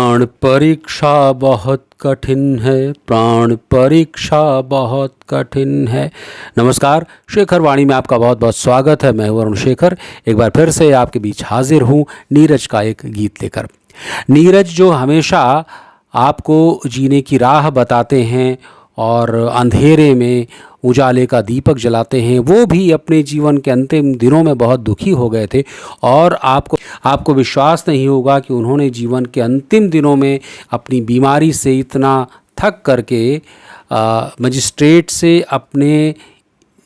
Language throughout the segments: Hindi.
प्राण परीक्षा बहुत कठिन है, प्राण परीक्षा बहुत कठिन है। नमस्कार, शेखर वाणी में आपका बहुत बहुत स्वागत है। मैं हूं अरुण शेखर, एक बार फिर से आपके बीच हाजिर हूं नीरज का एक गीत लेकर। नीरज जो हमेशा आपको जीने की राह बताते हैं और अंधेरे में उजाले का दीपक जलाते हैं, वो भी अपने जीवन के अंतिम दिनों में बहुत दुखी हो गए थे। और आपको विश्वास नहीं होगा कि उन्होंने जीवन के अंतिम दिनों में अपनी बीमारी से इतना थक करके मजिस्ट्रेट से अपने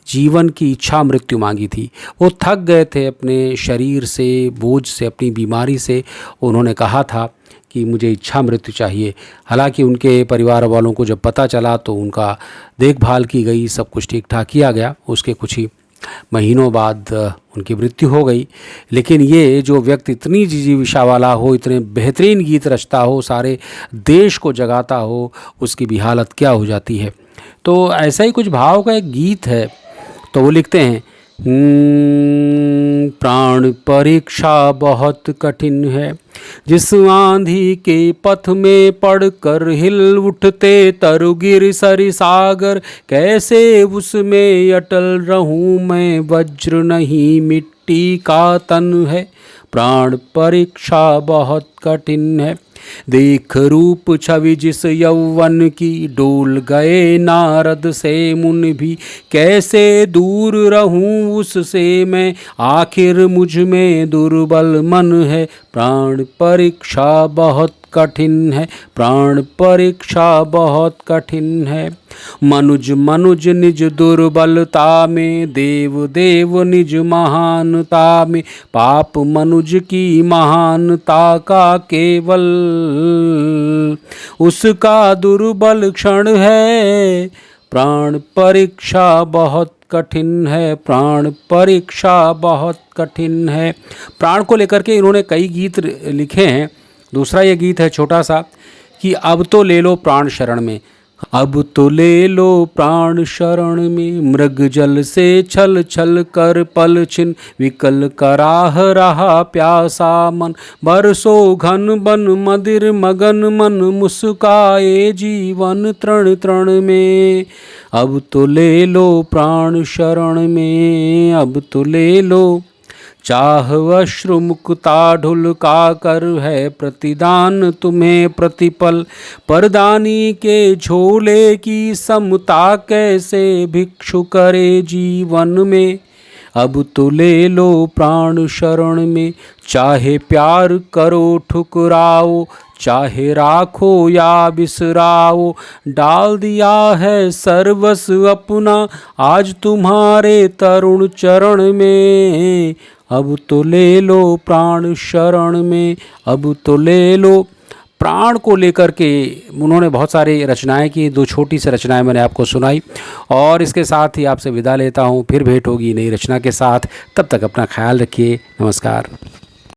जीवन की इच्छा मृत्यु मांगी थी। वो थक गए थे अपने शरीर से, बोझ से, अपनी बीमारी से। उन्होंने कहा था कि मुझे इच्छा मृत्यु चाहिए। हालांकि उनके परिवार वालों को जब पता चला तो उनका देखभाल की गई, सब कुछ ठीक ठाक किया गया। उसके कुछ ही महीनों बाद उनकी मृत्यु हो गई। लेकिन ये जो व्यक्ति इतनी जिजीविषा वाला हो, इतने बेहतरीन गीत रचता हो, सारे देश को जगाता हो, उसकी भी हालत क्या हो जाती है। तो ऐसा ही कुछ भाव का एक गीत है। तो वो लिखते हैं, प्राण परीक्षा बहुत कठिन है, जिस आंधी के पथ में पड़कर हिल उठते तरुगिर सरी सागर, कैसे उसमें अटल रहूं मैं, वज्र नहीं मिट्टी का तन है। प्राण परीक्षा बहुत कठिन है, देख रूप छवि जिस यौवन की, डोल गए नारद से मुनि भी, कैसे दूर रहूं उससे मैं, आखिर मुझ में दुर्बल मन है। प्राण परीक्षा बहुत कठिन है, प्राण परीक्षा बहुत कठिन है। मनुज मनुज निज दुर्बलता में, देव देव निज महानता में, पाप मनुज की महानता का केवल उसका दुर्बल क्षण है। प्राण परीक्षा बहुत कठिन है, प्राण परीक्षा बहुत कठिन है। प्राण को लेकर के इन्होंने कई गीत लिखे हैं। दूसरा ये गीत है छोटा सा कि अब तो ले लो प्राण शरण में, अब तो ले लो प्राण शरण में, मृग जल से छल छल कर पल छिन, विकल कराह रहा प्यासा मन, बरसो घन बन मदिर मगन मन, मुस्काए जीवन तृण तृण में। अब तो ले लो प्राण शरण में, अब तो ले लो। चाह अश्रु मुक्ता ढुलका कर है प्रतिदान तुम्हें प्रतिपल, परदानी के झोले की समता कैसे भिक्षु करे जीवन में। अब तो ले लो प्राण शरण में, चाहे प्यार करो ठुकराओ, चाहे राखो या बिसराओ, डाल दिया है सर्वस्व अपना आज तुम्हारे तरुण चरण में। अब तो ले लो प्राण शरण में, अब तो ले लो। प्राण को लेकर के उन्होंने बहुत सारी रचनाएं की। दो छोटी सी रचनाएं मैंने आपको सुनाई और इसके साथ ही आपसे विदा लेता हूं। फिर भेंट होगी नई रचना के साथ। तब तक अपना ख्याल रखिए। नमस्कार।